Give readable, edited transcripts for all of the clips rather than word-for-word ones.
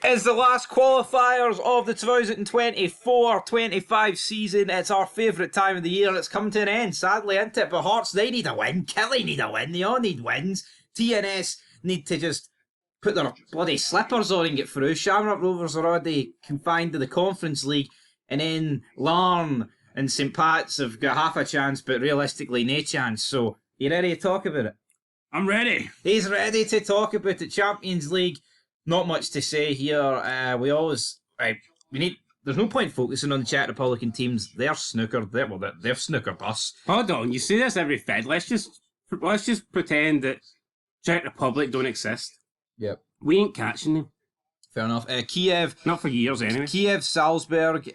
It's the last qualifiers of the 2024-25 season. It's our favourite time of the year and it's come to an end, sadly, isn't it? But Hearts, they need a win. Killie need a win. They all need wins. TNS need to just put their bloody slippers on and get through. Shamrock Rovers are already confined to the Conference League. And then Larne and St Pat's have got half a chance, but realistically no chance. So, you ready to talk about it? I'm ready. He's ready to talk about the Champions League. Not much to say here. There's no point focusing on the Czech Republican teams. They're snookered. They're snookered us. Hold on, you say this every Fed. Let's just pretend that Czech Republic don't exist. Yep. We ain't catching them. Fair enough. Kiev. Not for years anyway. Kiev, Salzburg.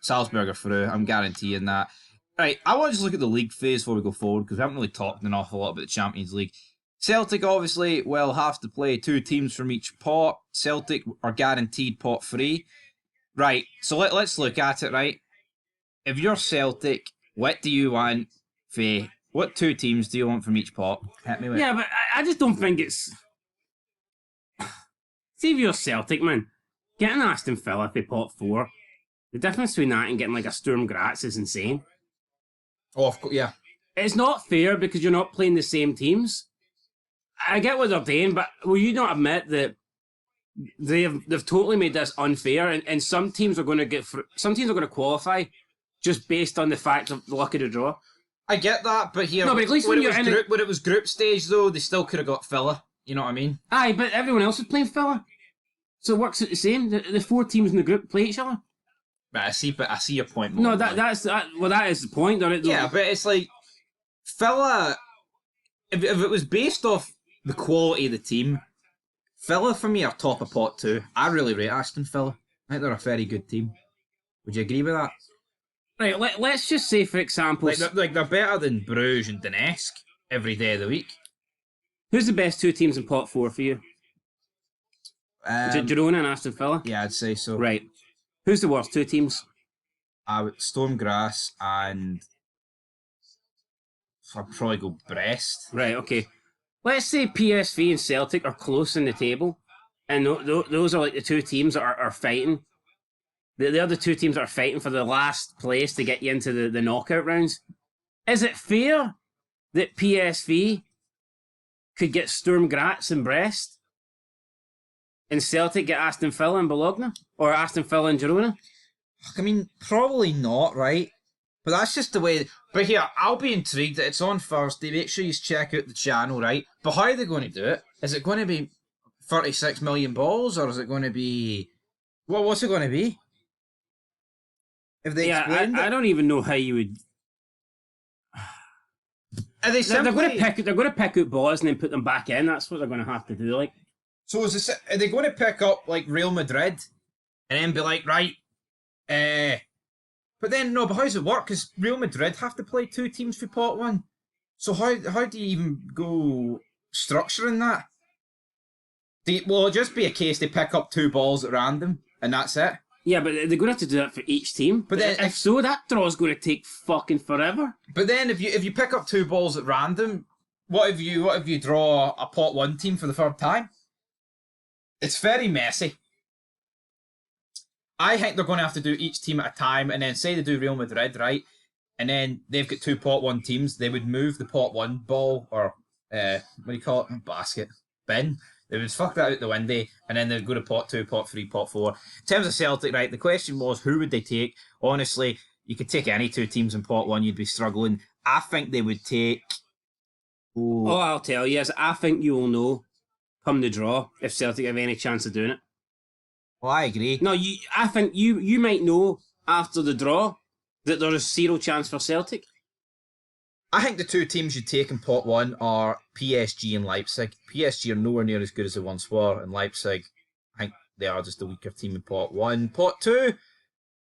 Salzburg are through. I'm guaranteeing that. Right, I want to just look at the league phase before we go forward because we haven't really talked an awful lot about the Champions League. Celtic obviously will have to play 2 teams from each pot. Celtic are guaranteed pot 3. Right, so let's look at it, right? If you're Celtic, what do you want for... What 2 teams do you want from each pot? Hit me with. Yeah, but I just don't think it's... See if you're Celtic, man. Getting Aston Villa for pot 4, the difference between that and getting like a Sturm Graz is insane. Oh, of course, yeah. It's not fair because you're not playing the same teams. I get what they're doing, but will you not admit that they've totally made this unfair, and some teams are going to some teams are going to qualify just based on the fact of the luck of the draw. I get that, but here, no, but at least when it was group stage though, they still could have got Villa. You know what I mean? Aye, but everyone else is playing Villa, so it works out the same. The 4 teams in the group play each other. But I see your point. No, that is the point, don't it? Yeah, but it's like Villa. If it was based off the quality of the team, Villa for me are top of pot 2. I really rate Aston Villa. I think they're a very good team. Would you agree with that? Right, let's just say, for example... They're better than Bruges and Donetsk every day of the week. Who's the best 2 teams in pot 4 for you? Girona and Aston Villa? Yeah, I'd say so. Right. Who's the worst 2 teams? Sturm Graz and... I'd probably go Brest. Right, okay. Let's say PSV and Celtic are close in the table, and those are like the 2 teams that are fighting. They're the 2 teams that are fighting for the last place to get you into the knockout rounds. Is it fair that PSV could get Sturm Graz and Brest, and Celtic get Aston Villa and Bologna? Or Aston Villa and Girona? I mean, probably not, right? But that's just the way... But here, I'll be intrigued that it's on Thursday. Make sure you check out the channel, right? But how are they going to do it? Is it going to be 36 million balls, or is it going to be... What's it going to be? If they explained I don't even know how you would... Are they simply... They're going to pick out balls and then put them back in. That's what they're going to have to do, like. So are they going to pick up, like, Real Madrid and then be like, right, But then, no, but how does it work? Because Real Madrid have to play 2 teams for pot 1. So how do you even go structuring that? Will it just be a case they pick up 2 balls at random and that's it? Yeah, but they're going to have to do that for each team. But then, if so, that draw's going to take fucking forever. But then, if you pick up 2 balls at random, what if you draw a pot 1 team for the 3rd time? It's very messy. I think they're going to have to do each team at a time, and then say they do Real Madrid, right? And then they've got 2 pot 1 teams. They would move the pot 1 ball, or what do you call it? Basket. Bin. They would fuck that out the window, and then they'd go to pot 2, pot 3, pot 4. In terms of Celtic, right, the question was, who would they take? Honestly, you could take any 2 teams in pot 1, you'd be struggling. I think they would take... Oh, I'll tell you, I think you'll know, come the draw, if Celtic have any chance of doing it. Well, I agree. No, I think you might know after the draw that there is 0 chance for Celtic. I think the 2 teams you'd take in pot 1 are PSG and Leipzig. PSG are nowhere near as good as they once were, and Leipzig, I think they are just a weaker team in pot 1. Pot 2,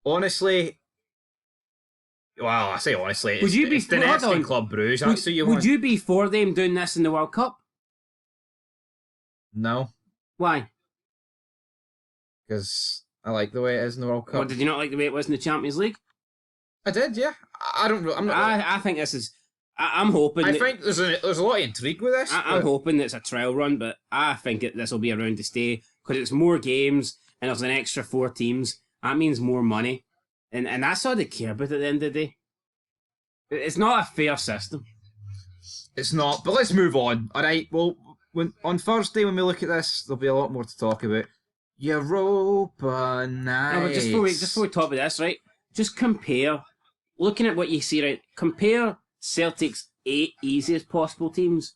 honestly, well, I say honestly, it's the Donetsk Club Bruges. Would you be for them doing this in the World Cup? No. Why? Because I like the way it is in the World Cup. What, did you not like the way it was in the Champions League? I did, yeah. I don't know. I think this is... I'm hoping... I think there's a lot of intrigue with this. I'm hoping that it's a trial run, but I think this will be around to stay. because it's more games and there's an extra 4 teams. That means more money, and that's all they care about at the end of the day. It's not a fair system. It's not, but let's move on. All right. Well, on Thursday when we look at this, there'll be a lot more to talk about. Europa Nights. No, but just before we talk about this, right? Just compare, looking at what you see, right? Compare Celtic's 8 easiest possible teams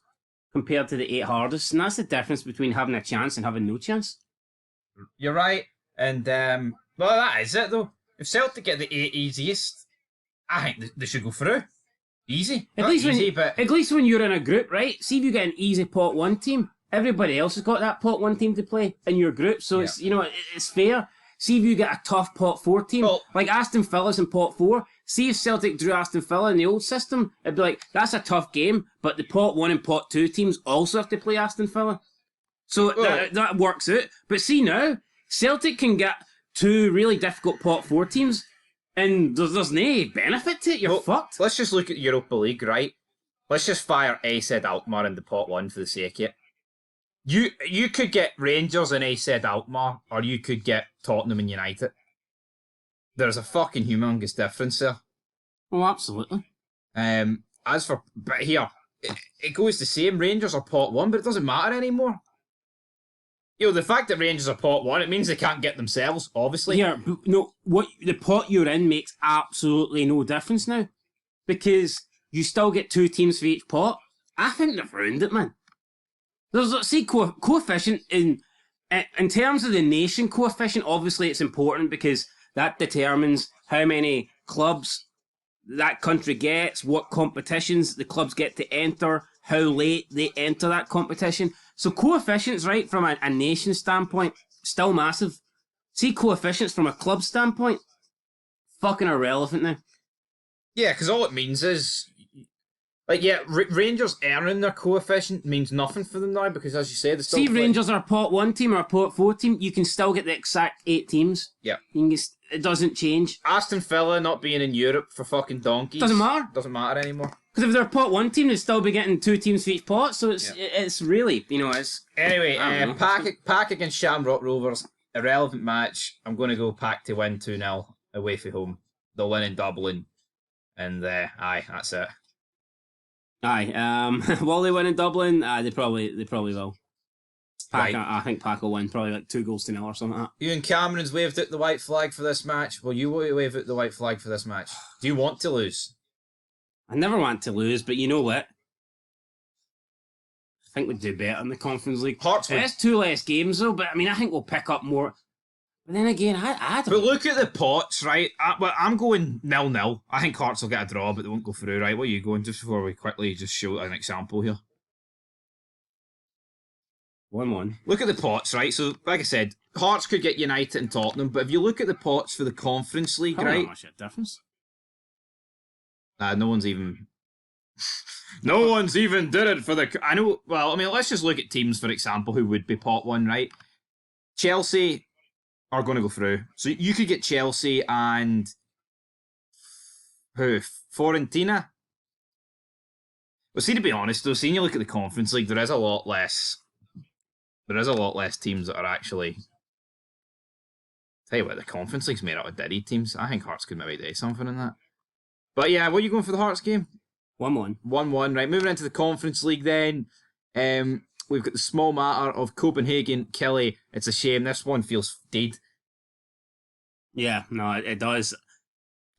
compared to the 8 hardest, and that's the difference between having a chance and having no chance. You're right, and well, that is it though. If Celtic get the 8 easiest, I think they should go through. Easy. At least when you're in a group, right? See if you get an easy pot 1 team. Everybody else has got that pot 1 team to play in your group, so it's it's fair. See if you get a tough pot 4 team, like Aston Villa's in pot 4. See if Celtic drew Aston Villa in the old system, it'd be like, that's a tough game, but the pot 1 and pot 2 teams also have to play Aston Villa. So that works out. But see now, Celtic can get 2 really difficult pot 4 teams, and there's no benefit to it. You're fucked. Let's just look at Europa League, right? Let's just fire AZ Alkmaar into pot 1 for the sake of it. You could get Rangers and AZ Alkmaar, or you could get Tottenham and United. There's a fucking humongous difference there. Oh, absolutely. But here, it goes the same. Rangers are pot 1, but it doesn't matter anymore. The fact that Rangers are pot 1, it means they can't get themselves, obviously. Yeah, no, the pot you're in makes absolutely no difference now. Because you still get 2 teams for each pot. I think they've ruined it, man. There's, see, coefficient in terms of the nation coefficient, obviously it's important because that determines how many clubs that country gets, what competitions the clubs get to enter, how late they enter that competition. So coefficients, right, from a nation standpoint, still massive. See, coefficients from a club standpoint, fucking irrelevant now. Yeah, because all it means is, Rangers earning their coefficient means nothing for them now because, as you say, they still see, Rangers are a pot 1 team or a pot 4 team, you can still get the exact 8 teams. Yeah. It doesn't change. Aston Villa not being in Europe for fucking donkeys. Doesn't matter. Doesn't matter anymore. Because if they're a pot 1 team, they'd still be getting 2 teams for each pot, so it's really, it's... Anyway, Pack against Shamrock Rovers, irrelevant match. I'm going to go Pack to win 2-0 away from home. They'll win in Dublin, and that's it. Will they win in Dublin? They probably will. Right. I think Pack will win, probably like 2-0 or something like that. You and Cameron's waved out the white flag for this match. Will you wave out the white flag for this match? Do you want to lose? I never want to lose, but you know what? I think we'd do better in the Conference League. It's 2 less games though, but I think we'll pick up more. But then again, I don't... But look at the pots, right? I'm going 0-0. I think Hearts will get a draw, but they won't go through, right? What are you going, just before we quickly just show an example here? 1-1. Look at the pots, right? So, like I said, Hearts could get United and Tottenham, but if you look at the pots for the Conference League, probably right? Not much of a difference. No one's even... No one's even did it for the... I know... Well, let's just look at teams, for example, who would be pot 1, right? Chelsea are going to go through. So you could get Chelsea and... Who? Fiorentina? Well, see, to be honest, though, seeing you look at the Conference League, there is a lot less teams that are actually... Tell you what, the Conference League's made up of Diddy teams. I think Hearts could maybe do something in that. But yeah, what are you going for the Hearts game? 1-1. 1-1, right. Moving into the Conference League then. We've got the small matter of Copenhagen, Killie. It's a shame. This one feels dead. Yeah, no, it does.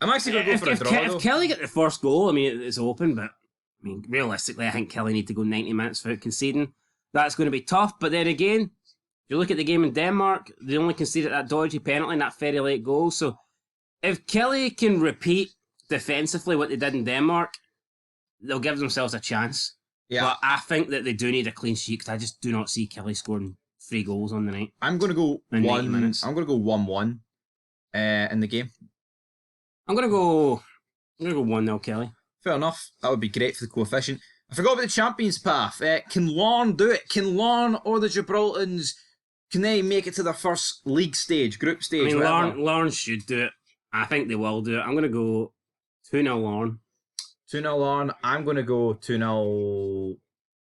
I'm actually going to go for a draw, though. If Killie get the first goal, it's open, but realistically, I think Killie need to go 90 minutes without conceding. That's going to be tough, but then again, if you look at the game in Denmark, they only conceded that dodgy penalty and that very late goal. So if Killie can repeat defensively what they did in Denmark, they'll give themselves a chance. Yeah. But I think that they do need a clean sheet because I just do not see Killie scoring 3 goals on the night. I'm going to go 1 minutes. I'm going to go 1-1 in the game. I'm going to go 1-0 Killie. Fair enough. That would be great for the coefficient. I forgot about the Champions Path. Can Larne do it? Can Larne or the Gibraltars, can they make it to their first league stage, group stage? Larne should do it. I think they will do it. I'm going to go 2-0 Larne. 2-0 Larne. I'm going to go 2-0...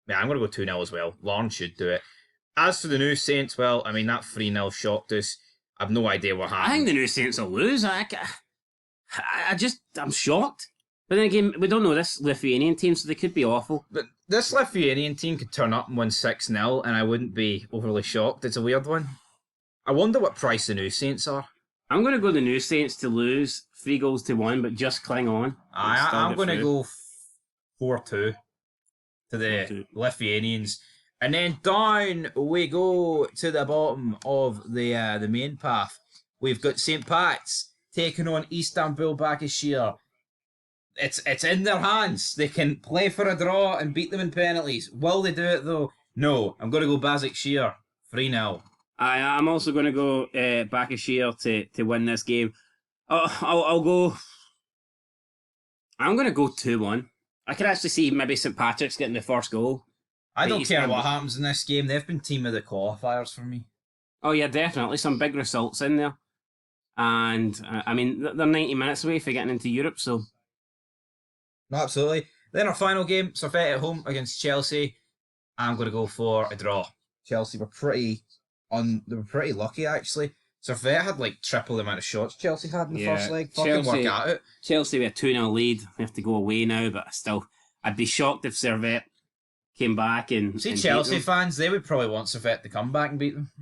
Yeah, I'm going to go 2-0 as well. Larne should do it. As for the new Saints, well, I mean, that 3-0 shocked us. I've no idea what happened. I think the new Saints will lose. I'm shocked. But then again, we don't know this Lithuanian team, so they could be awful. But this Lithuanian team could turn up and win 6-0, and I wouldn't be overly shocked. It's a weird one. I wonder what price the new Saints are. I'm going to go the new Saints to lose 3-1, but just cling on. I'm going to go 4-2 to the 4-2. Lithuanians. And then down we go to the bottom of the main path. We've got St. Pat's taking on Istanbul Bakashir. It's in their hands. They can play for a draw and beat them in penalties. Will they do it though? No. I'm going to go Basakshir 3-0. I'm also going to go Bakashir to win this game. I'll go. I'm going to go 2-1. I could actually see maybe St. Patrick's getting the first goal. I don't care what happens in this game. They've been team of the qualifiers for me. Oh yeah, definitely some big results in there. And I mean, they're 90 minutes away for getting into Europe, so. No, absolutely. Then our final game, Servette at home against Chelsea. I'm going to go for a draw. Chelsea were pretty lucky actually. Servette had like triple the amount of shots Chelsea had in the first leg. Fucking work at it. Chelsea with a 2-0 lead. They have to go away now, but still, I'd be shocked if Servette came back and. See, and Chelsea fans, they would probably want Servette to come back and beat them.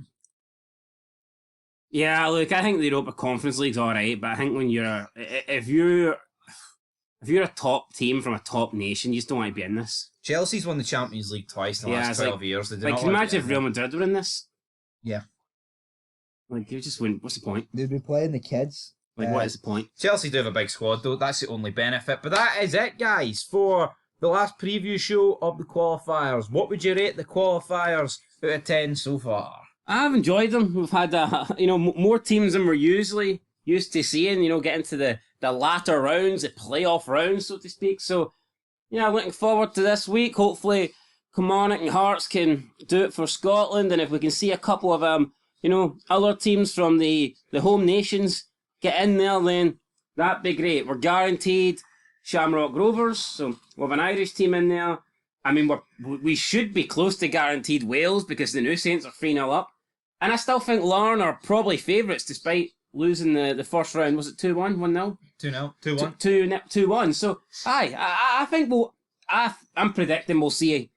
Yeah, look, I think the Europa Conference League's alright, but I think when if you're a top team from a top nation, you just don't want to be in this. Chelsea's won the Champions League twice in the last 12 years. They do can you imagine if Real Madrid were in this? Yeah. Like, you just win. What's the point? They'd be playing the kids. Like, what is the point? Chelsea do have a big squad, though. That's the only benefit. But that is it, guys, for the last preview show of the qualifiers. What would you rate the qualifiers out of 10 so far? I've enjoyed them. We've had, more teams than we're usually used to seeing, getting to the latter rounds, the playoff rounds, so to speak. So, looking forward to this week. Hopefully, Kilmarnock and Hearts can do it for Scotland. And if we can see a couple of, other teams from the home nations get in there, then that'd be great. We're guaranteed Shamrock Rovers, so we have an Irish team in there. I mean, we should be close to guaranteed Wales because the new Saints are 3-0 up. And I still think Larne are probably favourites despite losing the first round. Was it 2-1, 1-0? 2-0, 2-1. 2-1. So, I think I'm predicting we'll see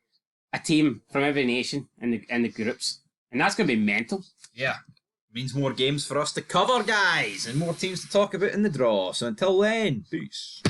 a team from every nation in the groups. And that's going to be mental. Yeah. Means more games for us to cover, guys, and more teams to talk about in the draw. So until then, peace.